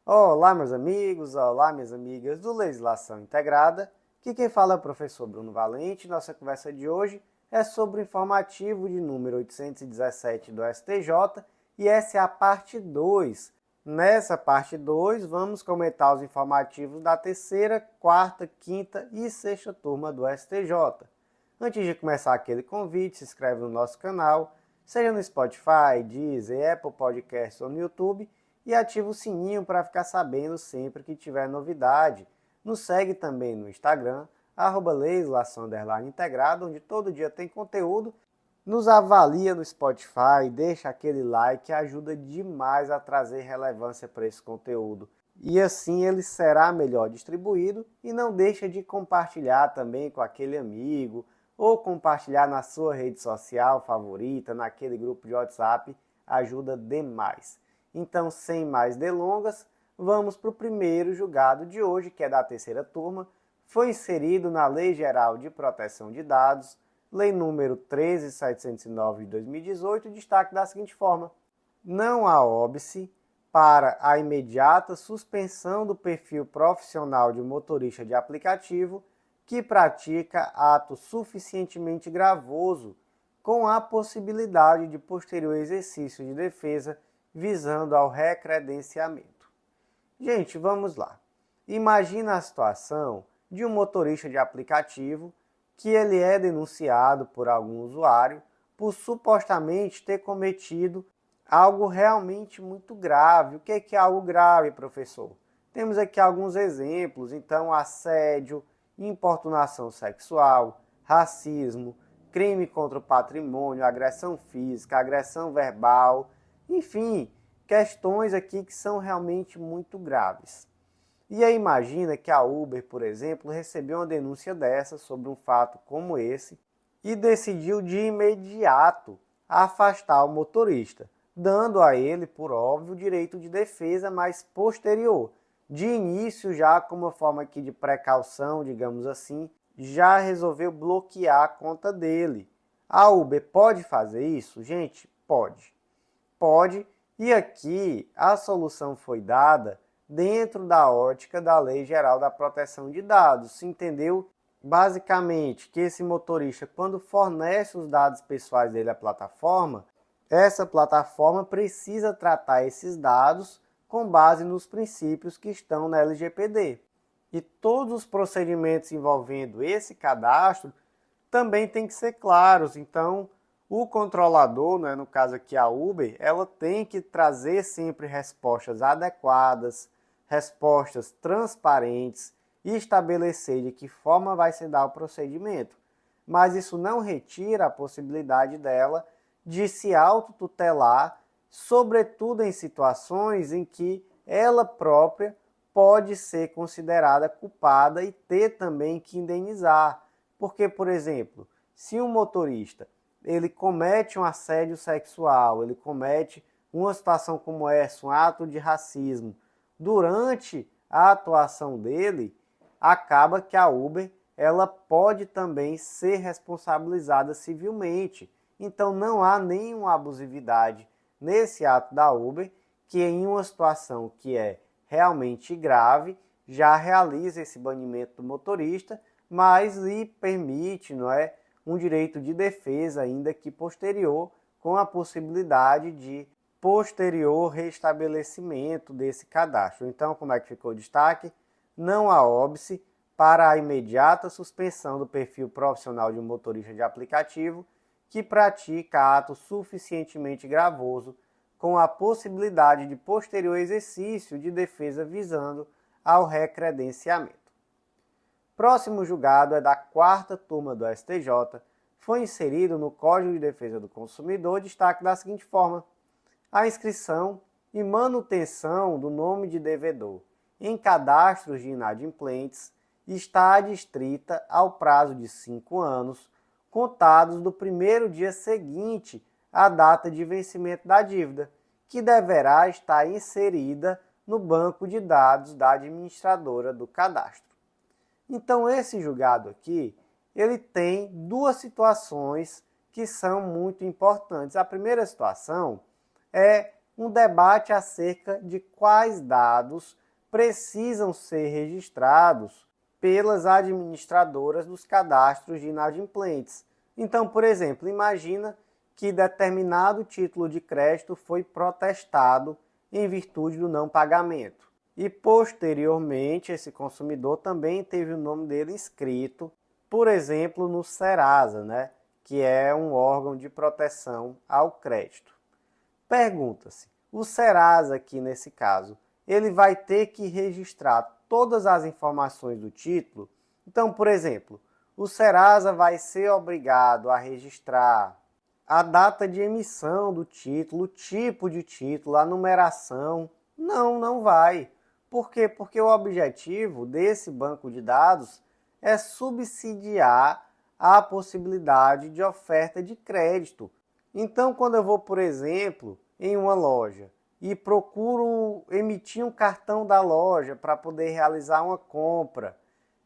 Olá, meus amigos, olá, minhas amigas do Legislação Integrada. Aqui quem fala é o professor Bruno Valente. Nossa conversa de hoje é sobre o informativo de número 817 do STJ e essa é a parte 2. Nessa parte 2, vamos comentar os informativos da terceira, quarta, quinta e sexta turma do STJ. Antes de começar aquele convite, se inscreve no nosso canal, seja no Spotify, Deezer, Apple Podcasts ou no YouTube, e ativa o sininho para ficar sabendo sempre que tiver novidade. Nos segue também no Instagram, @legislação_integrada, onde todo dia tem conteúdo. Nos avalia no Spotify, deixa aquele like que ajuda demais a trazer relevância para esse conteúdo. E assim ele será melhor distribuído e não deixa de compartilhar também com aquele amigo ou compartilhar na sua rede social favorita, naquele grupo de WhatsApp, ajuda demais. Então, sem mais delongas, vamos para o primeiro julgado de hoje, que é da terceira turma. Foi inserido na Lei Geral de Proteção de Dados, Lei número 13.709 de 2018, destaque da seguinte forma: não há óbice para a imediata suspensão do perfil profissional de motorista de aplicativo que pratica ato suficientemente gravoso, com a possibilidade de posterior exercício de defesa visando ao recredenciamento. Gente, vamos lá. Imagina a situação de um motorista de aplicativo que ele é denunciado por algum usuário por supostamente ter cometido algo realmente muito grave. O que é algo grave, professor? Temos aqui alguns exemplos, então assédio, importunação sexual, racismo, crime contra o patrimônio, agressão física, agressão verbal, enfim, questões aqui que são realmente muito graves. E aí imagina que a Uber, por exemplo, recebeu uma denúncia dessa sobre um fato como esse e decidiu de imediato afastar o motorista, dando a ele, por óbvio, o direito de defesa, mas posterior. De início, já como uma forma aqui de precaução, digamos assim, já resolveu bloquear a conta dele. A Uber pode fazer isso? Gente, pode. Pode, e aqui a solução foi dada dentro da ótica da Lei Geral da Proteção de Dados. Se entendeu basicamente que esse motorista, quando fornece os dados pessoais dele à plataforma, essa plataforma precisa tratar esses dados com base nos princípios que estão na LGPD. E todos os procedimentos envolvendo esse cadastro também têm que ser claros. Então, o controlador, no caso aqui a Uber, ela tem que trazer sempre respostas adequadas, respostas transparentes e estabelecer de que forma vai se dar o procedimento. Mas isso não retira a possibilidade dela de se autotutelar, sobretudo em situações em que ela própria pode ser considerada culpada e ter também que indenizar. Porque, por exemplo, se um motorista ele comete um assédio sexual, ele comete uma situação como essa, um ato de racismo, durante a atuação dele, acaba que a Uber ela pode também ser responsabilizada civilmente. Então não há nenhuma abusividade nesse ato da Uber, que em uma situação que é realmente grave, já realiza esse banimento do motorista, mas lhe permite, um direito de defesa ainda que posterior, com a possibilidade de posterior restabelecimento desse cadastro. Então, como é que ficou o destaque? Não há óbice para a imediata suspensão do perfil profissional de um motorista de aplicativo que pratica ato suficientemente gravoso, com a possibilidade de posterior exercício de defesa visando ao recredenciamento. Próximo julgado é da quarta turma do STJ, foi inserido no Código de Defesa do Consumidor destaque da seguinte forma: a inscrição e manutenção do nome de devedor em cadastros de inadimplentes está adstrita ao prazo de 5 anos, contados do primeiro dia seguinte à data de vencimento da dívida, que deverá estar inserida no banco de dados da administradora do cadastro. Então, esse julgado aqui, ele tem duas situações que são muito importantes. A primeira situação é um debate acerca de quais dados precisam ser registrados pelas administradoras dos cadastros de inadimplentes. Então, por exemplo, imagina que determinado título de crédito foi protestado em virtude do não pagamento. E, posteriormente, esse consumidor também teve o nome dele inscrito, por exemplo, no Serasa, né? Que é um órgão de proteção ao crédito. Pergunta-se, o Serasa aqui nesse caso, ele vai ter que registrar todas as informações do título? Então, por exemplo, o Serasa vai ser obrigado a registrar a data de emissão do título, o tipo de título, a numeração? Não, não vai. Por quê? Porque o objetivo desse banco de dados é subsidiar a possibilidade de oferta de crédito. Então, quando eu vou, por exemplo, em uma loja e procuro emitir um cartão da loja para poder realizar uma compra,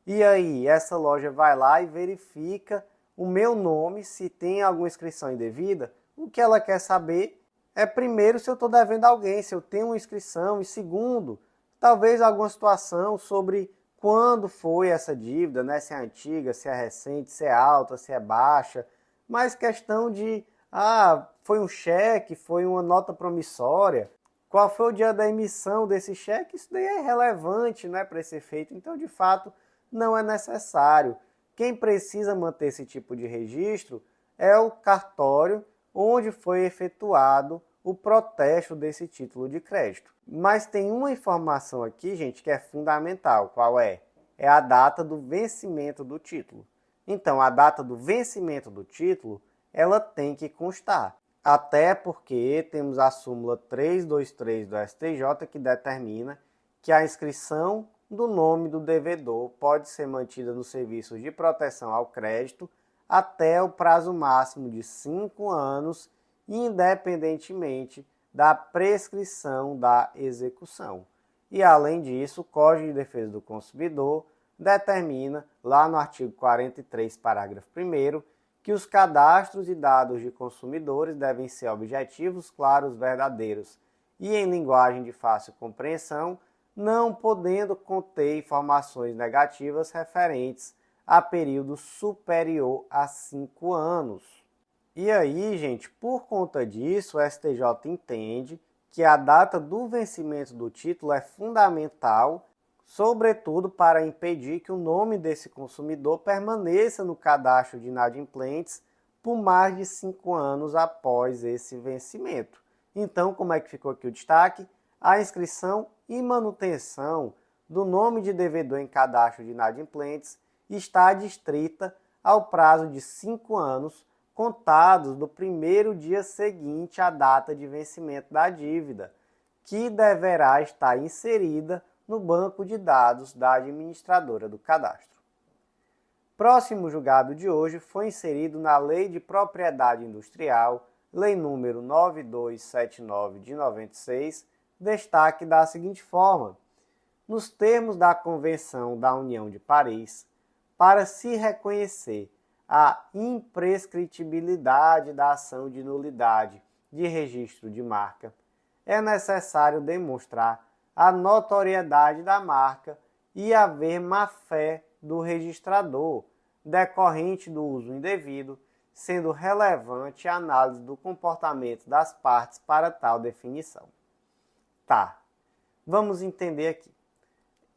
e aí essa loja vai lá e verifica o meu nome, se tem alguma inscrição indevida, o que ela quer saber é, primeiro, se eu estou devendo a alguém, se eu tenho uma inscrição, e segundo, talvez alguma situação sobre quando foi essa dívida, né? Se é antiga, se é recente, se é alta, se é baixa, mas questão de, foi um cheque, foi uma nota promissória, qual foi o dia da emissão desse cheque, isso daí é relevante, né, para esse efeito, então de fato não é necessário. Quem precisa manter esse tipo de registro é o cartório onde foi efetuado o protesto desse título de crédito. Mas tem uma informação aqui, gente, que é fundamental. Qual é? É a data do vencimento do título. Então, a data do vencimento do título, ela tem que constar. Até porque temos a súmula 323 do STJ que determina que a inscrição do nome do devedor pode ser mantida nos serviços de proteção ao crédito até o prazo máximo de 5 anos, independentemente da prescrição da execução. E, além disso, o Código de Defesa do Consumidor determina, lá no artigo 43, parágrafo 1º, que os cadastros de dados de consumidores devem ser objetivos, claros, verdadeiros e em linguagem de fácil compreensão, não podendo conter informações negativas referentes a período superior a 5 anos. E aí, gente, por conta disso, o STJ entende que a data do vencimento do título é fundamental, sobretudo para impedir que o nome desse consumidor permaneça no cadastro de inadimplentes por mais de 5 anos após esse vencimento. Então, como é que ficou aqui o destaque? A inscrição e manutenção do nome de devedor em cadastro de inadimplentes está adstrita ao prazo de 5 anos, contados do primeiro dia seguinte à data de vencimento da dívida, que deverá estar inserida no banco de dados da administradora do cadastro. Próximo julgado de hoje foi inserido na Lei de Propriedade Industrial, Lei número 9279 de 96, destaque da seguinte forma: nos termos da Convenção da União de Paris, para se reconhecer a imprescritibilidade da ação de nulidade de registro de marca, é necessário demonstrar a notoriedade da marca e haver má-fé do registrador, decorrente do uso indevido, sendo relevante a análise do comportamento das partes para tal definição. Tá, vamos entender aqui.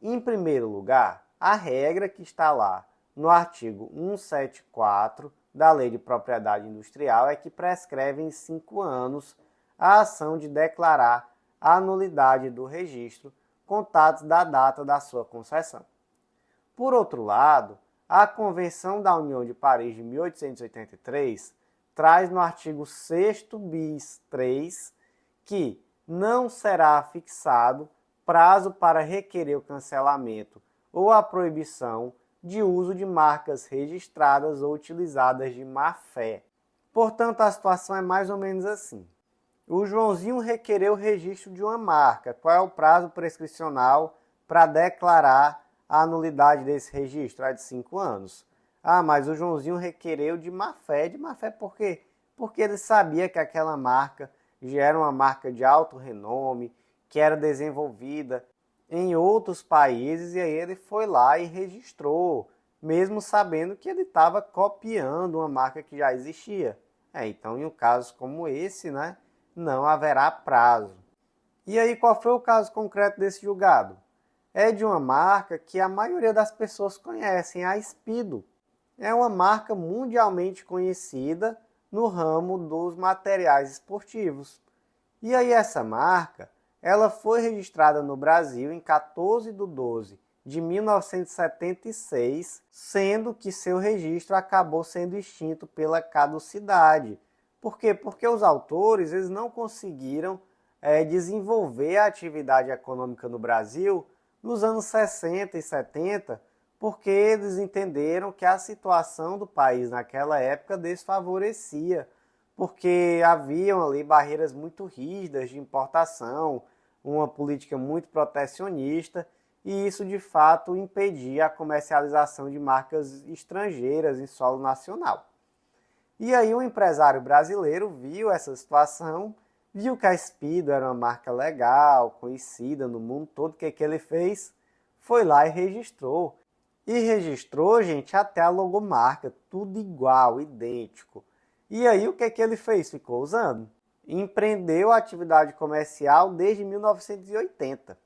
Em primeiro lugar, a regra que está lá no artigo 174 da Lei de Propriedade Industrial é que prescreve em 5 anos a ação de declarar a nulidade do registro, contados da data da sua concessão. Por outro lado, a Convenção da União de Paris de 1883 traz no artigo 6º bis 3 que não será fixado prazo para requerer o cancelamento ou a proibição de uso de marcas registradas ou utilizadas de má-fé. Portanto, a situação é mais ou menos assim. O Joãozinho requereu o registro de uma marca. Qual é o prazo prescricional para declarar a nulidade desse registro? É de 5 anos. Mas o Joãozinho requereu de má-fé. De má-fé por quê? Porque ele sabia que aquela marca já era uma marca de alto renome, que era desenvolvida em outros países, e aí ele foi lá e registrou, mesmo sabendo que ele estava copiando uma marca que já existia. Então, em um caso como esse, né, não haverá prazo. E aí, qual foi o caso concreto desse julgado? É de uma marca que a maioria das pessoas conhecem, a Speedo. É uma marca mundialmente conhecida no ramo dos materiais esportivos. E aí essa marca, ela foi registrada no Brasil em 14 de 12 de 1976, sendo que seu registro acabou sendo extinto pela caducidade. Por quê? Porque os autores eles não conseguiram desenvolver a atividade econômica no Brasil nos anos 60 e 70, porque eles entenderam que a situação do país naquela época desfavorecia, porque haviam ali barreiras muito rígidas de importação, uma política muito protecionista, e isso de fato impedia a comercialização de marcas estrangeiras em solo nacional. E aí o empresário brasileiro viu essa situação, viu que a Speedo era uma marca legal, conhecida no mundo todo. O que ele fez? Foi lá e registrou. E registrou, gente, até a logomarca, tudo igual, idêntico. E aí o que ele fez? Ficou usando. Empreendeu a atividade comercial desde 1980.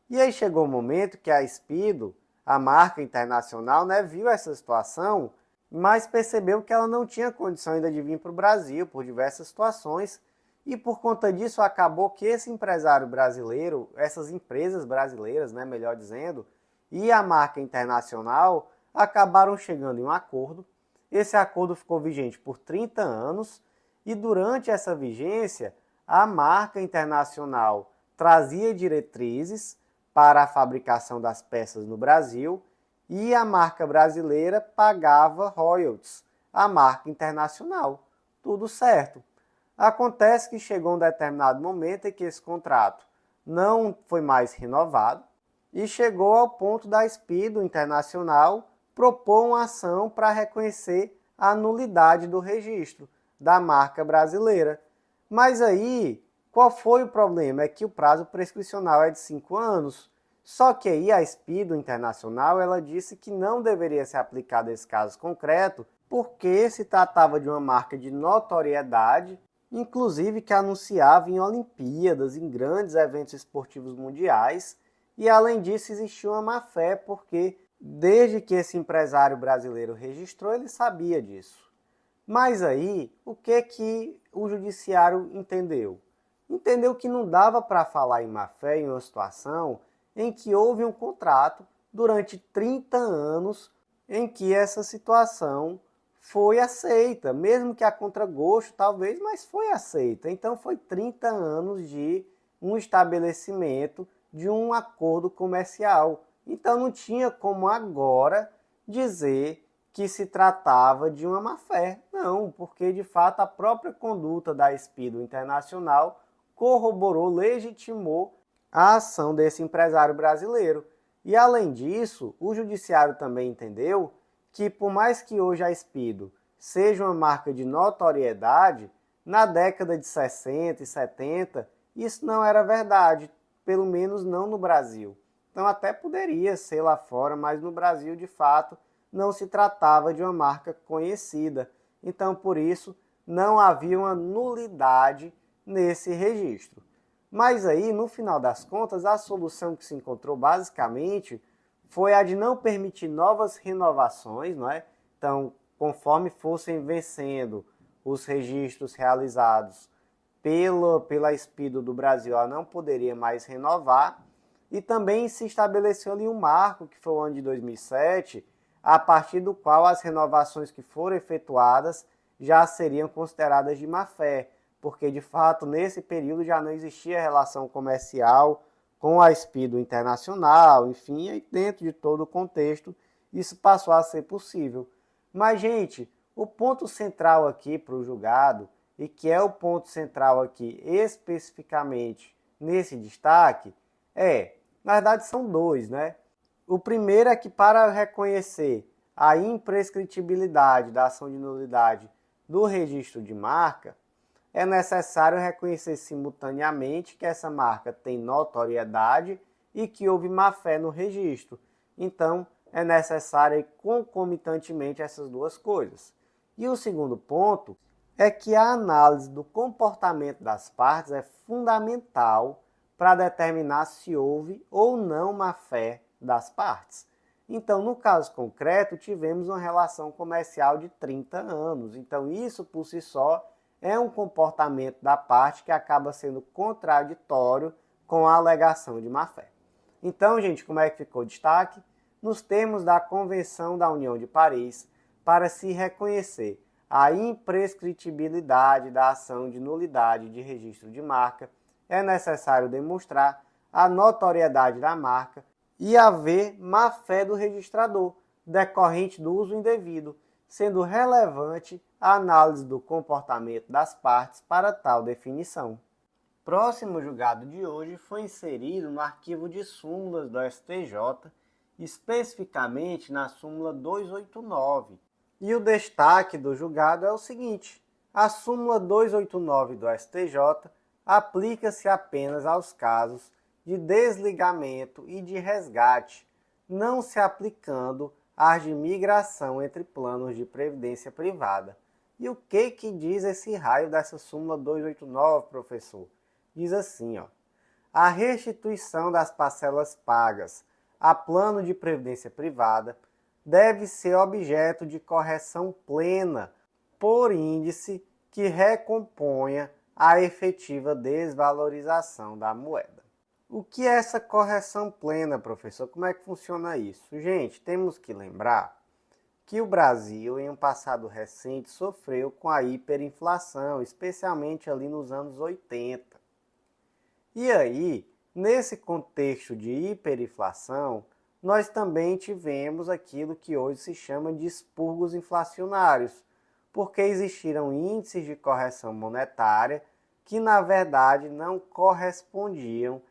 E aí chegou o momento que a Speedo, a marca internacional, viu essa situação, mas percebeu que ela não tinha condição ainda de vir para o Brasil por diversas situações. E por conta disso acabou que esse empresário brasileiro, essas empresas brasileiras, melhor dizendo, e a marca internacional acabaram chegando em um acordo. Esse acordo ficou vigente por 30 anos e durante essa vigência a marca internacional trazia diretrizes para a fabricação das peças no Brasil e a marca brasileira pagava royalties à marca internacional. Tudo certo. Acontece que chegou um determinado momento em que esse contrato não foi mais renovado e chegou ao ponto da Speedo Internacional propor uma ação para reconhecer a nulidade do registro da marca brasileira. Mas aí, qual foi o problema? É que o prazo prescricional é de 5 anos. Só que aí a Speedo Internacional ela disse que não deveria ser aplicado esse caso concreto porque se tratava de uma marca de notoriedade, inclusive que anunciava em Olimpíadas, em grandes eventos esportivos mundiais, e além disso existia uma má-fé, porque desde que esse empresário brasileiro registrou, ele sabia disso. Mas aí, o que o judiciário entendeu? Entendeu que não dava para falar em má-fé em uma situação em que houve um contrato durante 30 anos em que essa situação foi aceita, mesmo que a contragosto talvez, mas foi aceita. Então foi 30 anos de um estabelecimento de um acordo comercial. Então não tinha como agora dizer que se tratava de uma má-fé. Não, porque de fato a própria conduta da Speedo Internacional corroborou, legitimou a ação desse empresário brasileiro. E além disso, o judiciário também entendeu que por mais que hoje a Speedo seja uma marca de notoriedade, na década de 60 e 70 isso não era verdade, pelo menos não no Brasil. Então até poderia ser lá fora, mas no Brasil de fato não se tratava de uma marca conhecida. Então por isso não havia uma nulidade nesse registro. Mas aí, no final das contas, a solução que se encontrou basicamente foi a de não permitir novas renovações, não é? Então, conforme fossem vencendo os registros realizados pela Speedo do Brasil, ela não poderia mais renovar. E também se estabeleceu ali um marco, que foi o ano de 2007, a partir do qual as renovações que foram efetuadas já seriam consideradas de má-fé, porque de fato nesse período já não existia relação comercial com a Speedo Internacional, enfim, e dentro de todo o contexto isso passou a ser possível. Mas, gente, o ponto central aqui para o julgado, e que é o ponto central aqui especificamente nesse destaque, na verdade são dois, né? O primeiro é que para reconhecer a imprescritibilidade da ação de nulidade do registro de marca, é necessário reconhecer simultaneamente que essa marca tem notoriedade e que houve má-fé no registro. Então, é necessário ir concomitantemente essas duas coisas. E o segundo ponto é que a análise do comportamento das partes é fundamental para determinar se houve ou não má-fé das partes. Então, no caso concreto, tivemos uma relação comercial de 30 anos. Então, isso por si só é um comportamento da parte que acaba sendo contraditório com a alegação de má-fé. Então, gente, como é que ficou o destaque? Nos termos da Convenção da União de Paris, para se reconhecer a imprescritibilidade da ação de nulidade de registro de marca, é necessário demonstrar a notoriedade da marca e haver má-fé do registrador, decorrente do uso indevido, sendo relevante a análise do comportamento das partes para tal definição. Próximo julgado de hoje foi inserido no arquivo de súmulas do STJ, especificamente na súmula 289. E o destaque do julgado é o seguinte: a súmula 289 do STJ aplica-se apenas aos casos de desligamento e de resgate, não se aplicando às de migração entre planos de previdência privada. E o que diz esse raio dessa súmula 289, professor? Diz assim, a restituição das parcelas pagas a plano de previdência privada deve ser objeto de correção plena por índice que recomponha a efetiva desvalorização da moeda. O que é essa correção plena, professor? Como é que funciona isso? Gente, temos que lembrar que o Brasil, em um passado recente, sofreu com a hiperinflação, especialmente ali nos anos 80. E aí, nesse contexto de hiperinflação, nós também tivemos aquilo que hoje se chama de expurgos inflacionários, porque existiram índices de correção monetária que, na verdade, não correspondiam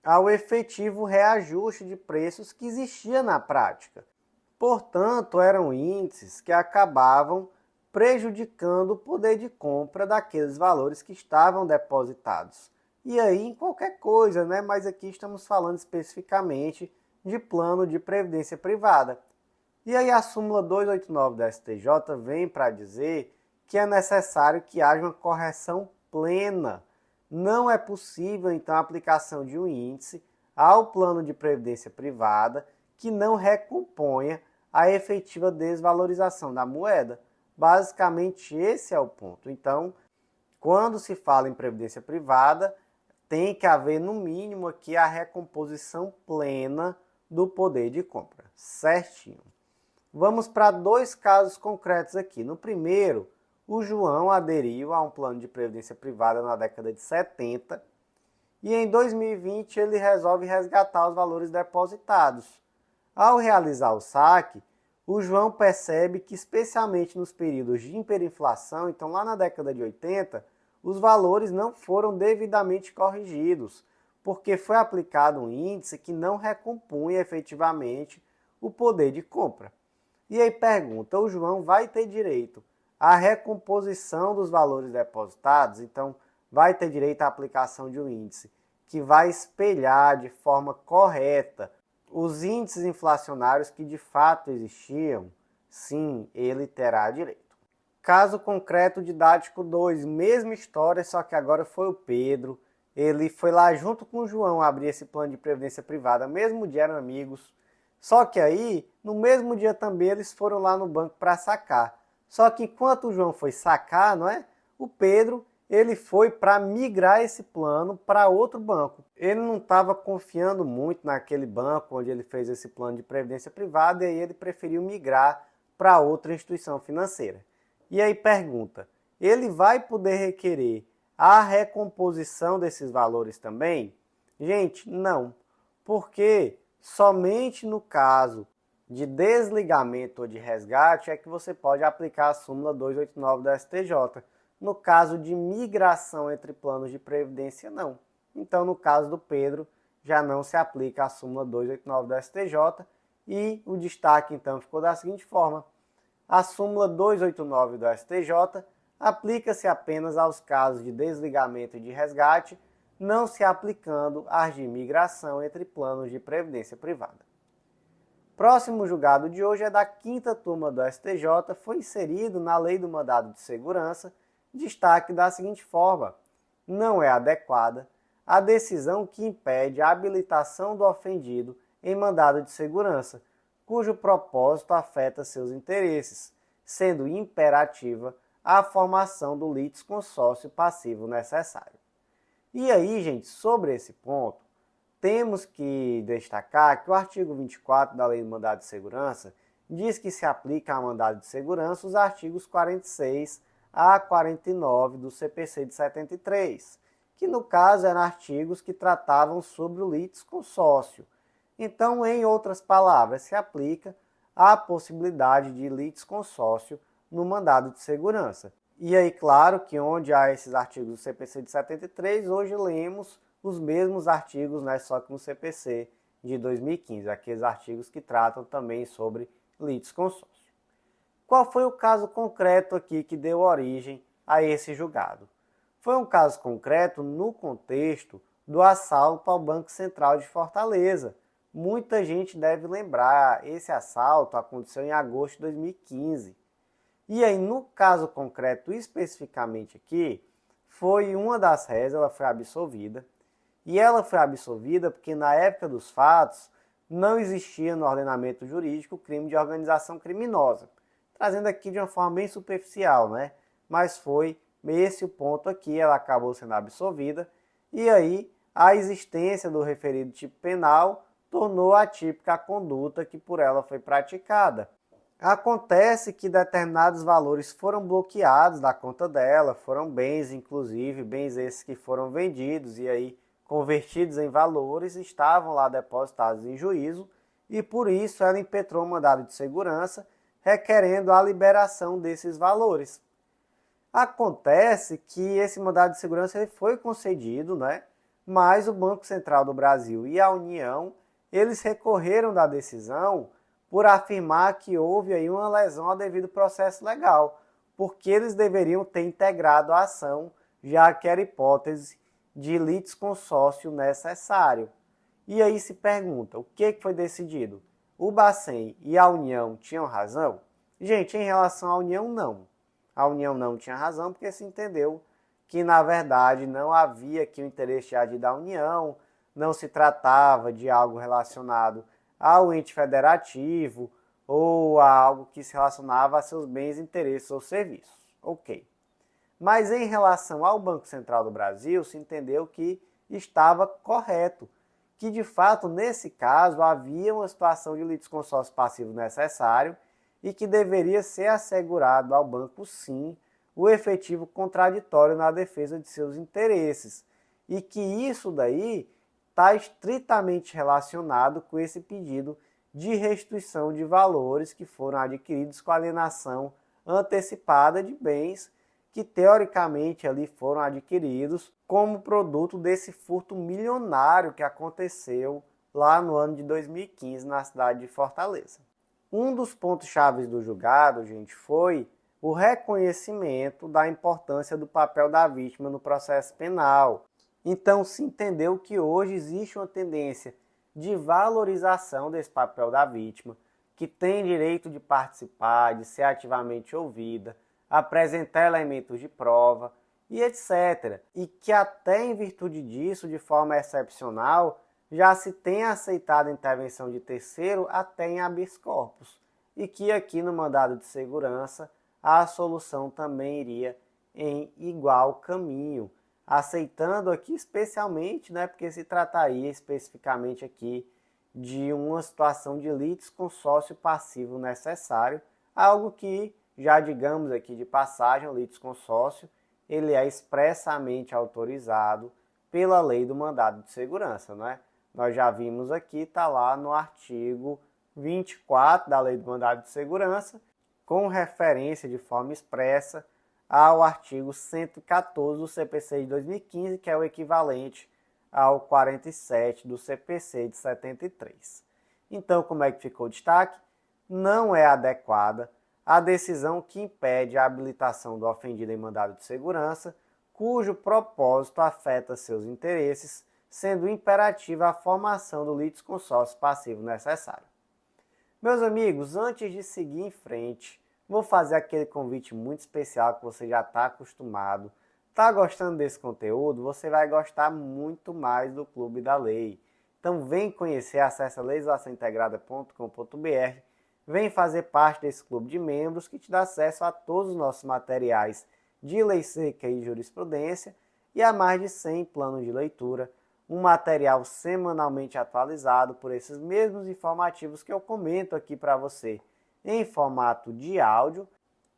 ao efetivo reajuste de preços que existia na prática. Portanto, eram índices que acabavam prejudicando o poder de compra daqueles valores que estavam depositados. E aí, em qualquer coisa, né? Mas aqui estamos falando especificamente de plano de previdência privada. E aí a súmula 289 da STJ vem para dizer que é necessário que haja uma correção plena. Não é possível, então, a aplicação de um índice ao plano de previdência privada que não recomponha a efetiva desvalorização da moeda. Basicamente, esse é o ponto. Então, quando se fala em previdência privada, tem que haver, no mínimo, aqui a recomposição plena do poder de compra. Certinho. Vamos para dois casos concretos aqui. No primeiro, o João aderiu a um plano de previdência privada na década de 70 e em 2020 ele resolve resgatar os valores depositados. Ao realizar o saque, o João percebe que, especialmente nos períodos de hiperinflação, então lá na década de 80, os valores não foram devidamente corrigidos, porque foi aplicado um índice que não recompunha efetivamente o poder de compra. E aí pergunta, o João vai ter direito à recomposição dos valores depositados? Então, vai ter direito à aplicação de um índice que vai espelhar de forma correta os índices inflacionários que de fato existiam? Sim, ele terá direito. Caso concreto didático 2, mesma história, só que agora foi o Pedro. Ele foi lá junto com o João abrir esse plano de previdência privada, mesmo dia eram amigos. Só que aí, no mesmo dia também, eles foram lá no banco para sacar. Só que enquanto o João foi sacar, não é? O Pedro, ele foi para migrar esse plano para outro banco. Ele não estava confiando muito naquele banco onde ele fez esse plano de previdência privada e aí ele preferiu migrar para outra instituição financeira. E aí pergunta, ele vai poder requerer a recomposição desses valores também? Gente, não. Porque somente no caso de desligamento ou de resgate é que você pode aplicar a súmula 289 da STJ. No caso de migração entre planos de previdência, não. Então, no caso do Pedro, já não se aplica a súmula 289 da STJ e o destaque, então, ficou da seguinte forma. A súmula 289 do STJ aplica-se apenas aos casos de desligamento e de resgate, não se aplicando às de migração entre planos de previdência privada. Próximo julgado de hoje é da 5ª turma do STJ, foi inserido na Lei do Mandado de Segurança destaque da seguinte forma: não é adequada a decisão que impede a habilitação do ofendido em mandado de segurança, cujo propósito afeta seus interesses, sendo imperativa a formação do litisconsórcio passivo necessário. E aí, gente, sobre esse ponto, temos que destacar que o artigo 24 da Lei do Mandado de Segurança diz que se aplica a mandado de segurança os artigos 46 a 49 do CPC de 73, que no caso eram artigos que tratavam sobre o litisconsórcio. Então, em outras palavras, se aplica a possibilidade de litisconsórcio no mandado de segurança. E aí, claro que onde há esses artigos do CPC de 73, hoje lemos os mesmos artigos, né, só que no CPC de 2015, aqueles artigos que tratam também sobre litisconsórcio. Qual foi o caso concreto aqui que deu origem a esse julgado? Foi um caso concreto no contexto do assalto ao Banco Central de Fortaleza. Muita gente deve lembrar, esse assalto aconteceu em agosto de 2015. E aí, no caso concreto, especificamente aqui, foi uma das réis, ela foi absolvida. E ela foi absolvida porque na época dos fatos não existia no ordenamento jurídico o crime de organização criminosa. Trazendo aqui de uma forma bem superficial, né? Mas foi esse o ponto aqui, ela acabou sendo absolvida. E aí, a existência do referido tipo penal tornou atípica a conduta que por ela foi praticada. Acontece que determinados valores foram bloqueados da conta dela, foram bens, inclusive, bens esses que foram vendidos e aí convertidos em valores, estavam lá depositados em juízo e por isso ela impetrou um mandado de segurança requerendo a liberação desses valores. Acontece que esse mandado de segurança ele foi concedido, né? Mas o Banco Central do Brasil e a União, eles recorreram da decisão por afirmar que houve aí uma lesão ao devido processo legal, porque eles deveriam ter integrado a ação, já que era hipótese de litisconsórcio necessário. E aí se pergunta, o que foi decidido? O Bacen e a União tinham razão? Gente, em relação à União, não. A União não tinha razão porque se entendeu que, na verdade, não havia aqui o interesse de agir da União, não se tratava de algo relacionado ao ente federativo ou a algo que se relacionava a seus bens, interesses ou serviços. Ok. Mas em relação ao Banco Central do Brasil, se entendeu que estava correto, que de fato, nesse caso, havia uma situação de litisconsórcio passivo necessário e que deveria ser assegurado ao banco, sim, o efetivo contraditório na defesa de seus interesses. E que isso daí está estritamente relacionado com esse pedido de restituição de valores que foram adquiridos com alienação antecipada de bens que teoricamente ali foram adquiridos como produto desse furto milionário que aconteceu lá no ano de 2015 na cidade de Fortaleza. Um dos pontos chaves do julgado, gente, foi o reconhecimento da importância do papel da vítima no processo penal. Então se entendeu que hoje existe uma tendência de valorização desse papel da vítima, que tem direito de participar, de ser ativamente ouvida, apresentar elementos de prova e etc. E que até em virtude disso, de forma excepcional, já se tem aceitado a intervenção de terceiro até em habeas corpus. E que aqui no mandado de segurança a solução também iria em igual caminho, aceitando aqui especialmente, né, porque se trataria especificamente aqui de uma situação de litisconsórcio passivo necessário, algo que, já digamos aqui de passagem, o litisconsórcio, ele é expressamente autorizado pela lei do mandado de segurança, né? Nós já vimos aqui, está lá no artigo 24 da lei do mandado de segurança, com referência de forma expressa ao artigo 114 do CPC de 2015, que é o equivalente ao 47 do CPC de 73. Então, como é que ficou o destaque? Não é adequada a decisão que impede a habilitação do ofendido em mandado de segurança, cujo propósito afeta seus interesses, sendo imperativa a formação do litisconsórcio passivo necessário. Meus amigos, antes de seguir em frente, vou fazer aquele convite muito especial que você já está acostumado. Está gostando desse conteúdo? Você vai gostar muito mais do Clube da Lei. Então vem conhecer, acesse legislaçãointegrada.com.br, vem fazer parte desse clube de membros que te dá acesso a todos os nossos materiais de lei seca e jurisprudência e a mais de 100 planos de leitura, um material semanalmente atualizado por esses mesmos informativos que eu comento aqui para você em formato de áudio,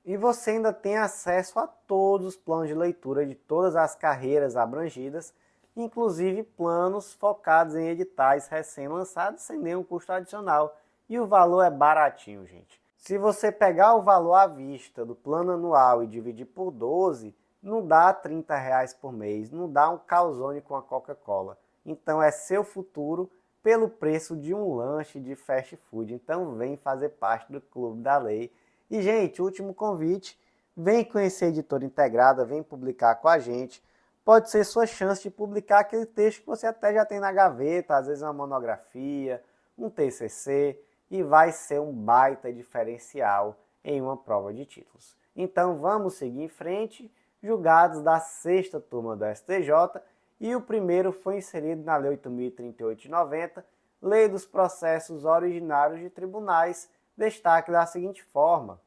e você ainda tem acesso a todos os planos de leitura de todas as carreiras abrangidas, inclusive planos focados em editais recém-lançados sem nenhum custo adicional, e o valor é baratinho, gente. Se você pegar o valor à vista do plano anual e dividir por 12, não dá R$ 30 por mês, não dá um calzone com a Coca-Cola. Então é seu futuro pelo preço de um lanche de fast food. Então vem fazer parte do Clube da Lei. E, gente, último convite, vem conhecer a Editora Integrada, vem publicar com a gente. Pode ser sua chance de publicar aquele texto que você até já tem na gaveta, às vezes uma monografia, um TCC, e vai ser um baita diferencial em uma prova de títulos. Então vamos seguir em frente. Julgados da 6ª turma do STJ, e o primeiro foi inserido na Lei 8.038 de 90, Lei dos Processos Originários de Tribunais, destaque da seguinte forma: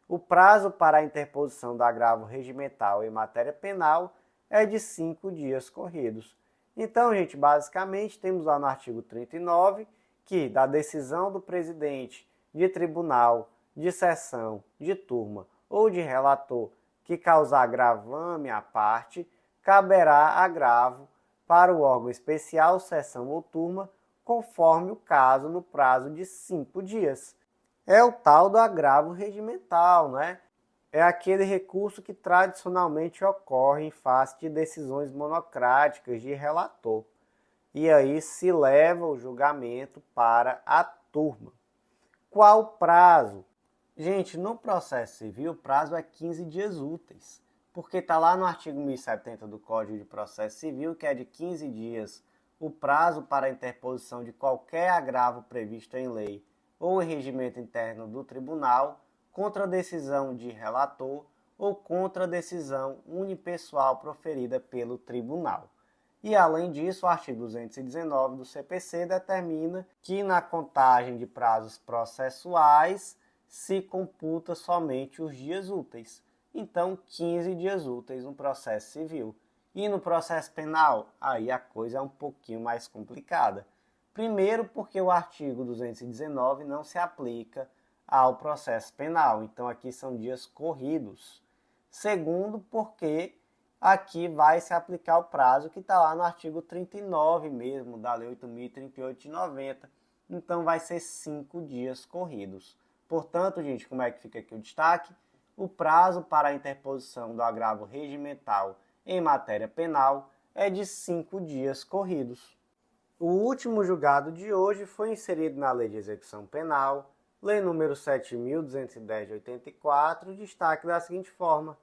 o prazo para a interposição do agravo regimental em matéria penal é de 5 dias corridos. Então, gente, basicamente temos lá no artigo 39 que da decisão do presidente de tribunal, de sessão, de turma ou de relator que causar gravame à parte, caberá agravo para o órgão especial, sessão ou turma, conforme o caso, no prazo de 5 dias. É o tal do agravo regimental, né? É aquele recurso que tradicionalmente ocorre em face de decisões monocráticas de relator. E aí se leva o julgamento para a turma. Qual o prazo? Gente, no processo civil, o prazo é 15 dias úteis, porque está lá no artigo 1070 do Código de Processo Civil, que é de 15 dias o prazo para a interposição de qualquer agravo previsto em lei ou em regimento interno do tribunal contra a decisão de relator ou contra a decisão unipessoal proferida pelo tribunal. E, além disso, o artigo 219 do CPC determina que na contagem de prazos processuais se computa somente os dias úteis. Então, 15 dias úteis no processo civil. E no processo penal, aí a coisa é um pouquinho mais complicada. Primeiro, porque o artigo 219 não se aplica ao processo penal. Então, aqui são dias corridos. Segundo, porque aqui vai se aplicar o prazo que está lá no artigo 39 mesmo, da Lei 8.038 de 90. Então, vai ser 5 dias corridos. Portanto, gente, como é que fica aqui o destaque? O prazo para a interposição do agravo regimental em matéria penal é de 5 dias corridos. O último julgado de hoje foi inserido na Lei de Execução Penal, Lei nº 7.210 de 84, destaque da seguinte forma: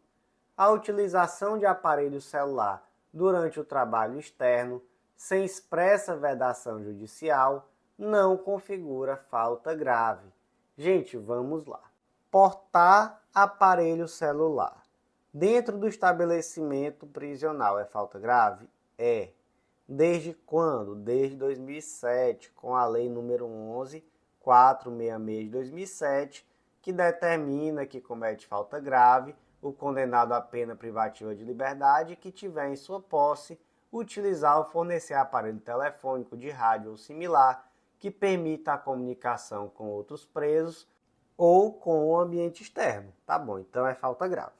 a utilização de aparelho celular durante o trabalho externo, sem expressa vedação judicial, não configura falta grave. Gente, vamos lá. Portar aparelho celular dentro do estabelecimento prisional é falta grave? É. Desde quando? Desde 2007, com a Lei número 11.466 de 2007, que determina que comete falta grave o condenado à pena privativa de liberdade que tiver em sua posse utilizar ou fornecer aparelho telefônico, de rádio ou similar que permita a comunicação com outros presos ou com o ambiente externo. Tá bom, então é falta grave.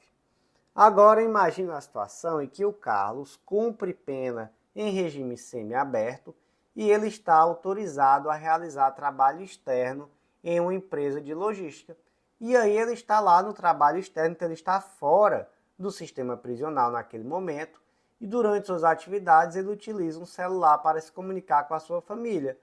Agora imagine a situação em que o Carlos cumpre pena em regime semiaberto e ele está autorizado a realizar trabalho externo em uma empresa de logística. E aí ele está lá no trabalho externo, então ele está fora do sistema prisional naquele momento e durante suas atividades ele utiliza um celular para se comunicar com a sua família.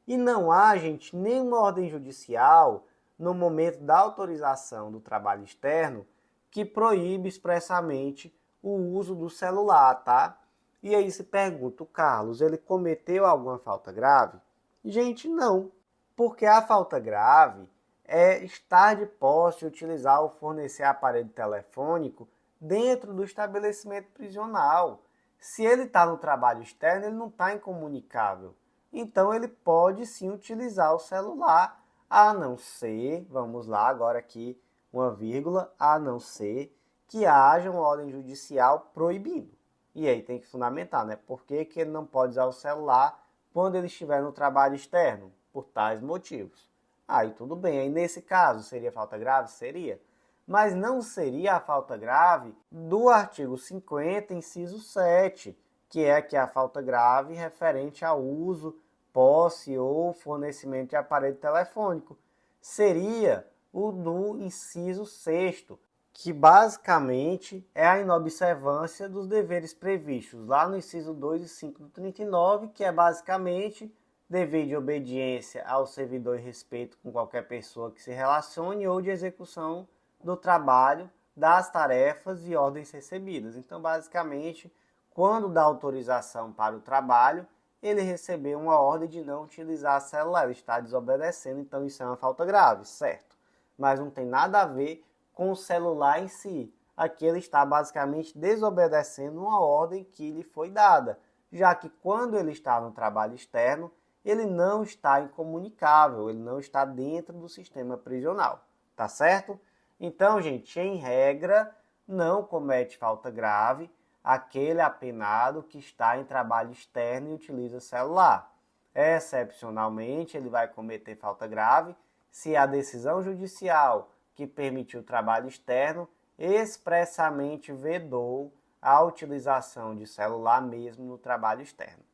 E não há, gente, nenhuma ordem judicial, no momento da autorização do trabalho externo que proíbe expressamente o uso do celular, tá? E aí se pergunta, o Carlos, ele cometeu alguma falta grave? Gente, não, porque a falta grave é estar de posse, utilizar ou fornecer aparelho telefônico dentro do estabelecimento prisional. Se ele está no trabalho externo, ele não está incomunicável. Então ele pode sim utilizar o celular, a não ser, vamos lá, agora aqui uma vírgula, a não ser que haja uma ordem judicial proibindo. E aí tem que fundamentar, né? Por que ele não pode usar o celular quando ele estiver no trabalho externo? Por tais motivos. Aí tudo bem, aí nesse caso seria falta grave? Seria. Mas não seria a falta grave do artigo 50, inciso 7, que é a falta grave referente ao uso, posse ou fornecimento de aparelho telefônico. Seria o do inciso 6º, que basicamente é a inobservância dos deveres previstos lá no inciso 2 e 5 do 39, que é basicamente dever de obediência ao servidor e respeito com qualquer pessoa que se relacione ou de execução do trabalho, das tarefas e ordens recebidas. Então, basicamente, quando dá autorização para o trabalho, ele recebeu uma ordem de não utilizar a celular, ele está desobedecendo, então isso é uma falta grave, certo? Mas não tem nada a ver com o celular em si. Aqui ele está basicamente desobedecendo uma ordem que lhe foi dada, já que quando ele está no trabalho externo, ele não está incomunicável, ele não está dentro do sistema prisional, tá certo? Então, gente, em regra, não comete falta grave aquele apenado que está em trabalho externo e utiliza celular. Excepcionalmente, ele vai cometer falta grave se a decisão judicial que permitiu o trabalho externo expressamente vedou a utilização de celular mesmo no trabalho externo.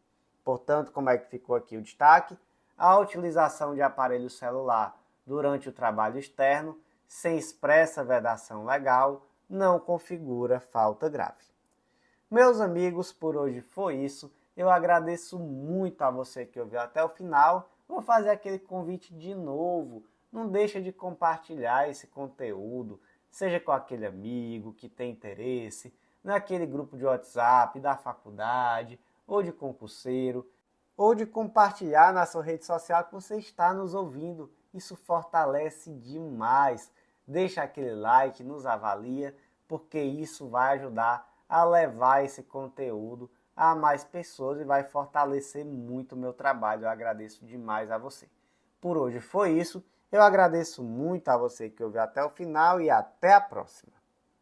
Portanto, como é que ficou aqui o destaque? A utilização de aparelho celular durante o trabalho externo, sem expressa vedação legal, não configura falta grave. Meus amigos, por hoje foi isso. Eu agradeço muito a você que ouviu até o final. Vou fazer aquele convite de novo. Não deixa de compartilhar esse conteúdo, seja com aquele amigo que tem interesse, naquele grupo de WhatsApp da faculdade, ou de concurseiro, ou de compartilhar na sua rede social que você está nos ouvindo. Isso fortalece demais. Deixa aquele like, nos avalia, porque isso vai ajudar a levar esse conteúdo a mais pessoas e vai fortalecer muito o meu trabalho. Eu agradeço demais a você. Por hoje foi isso. Eu agradeço muito a você que ouviu até o final e até a próxima.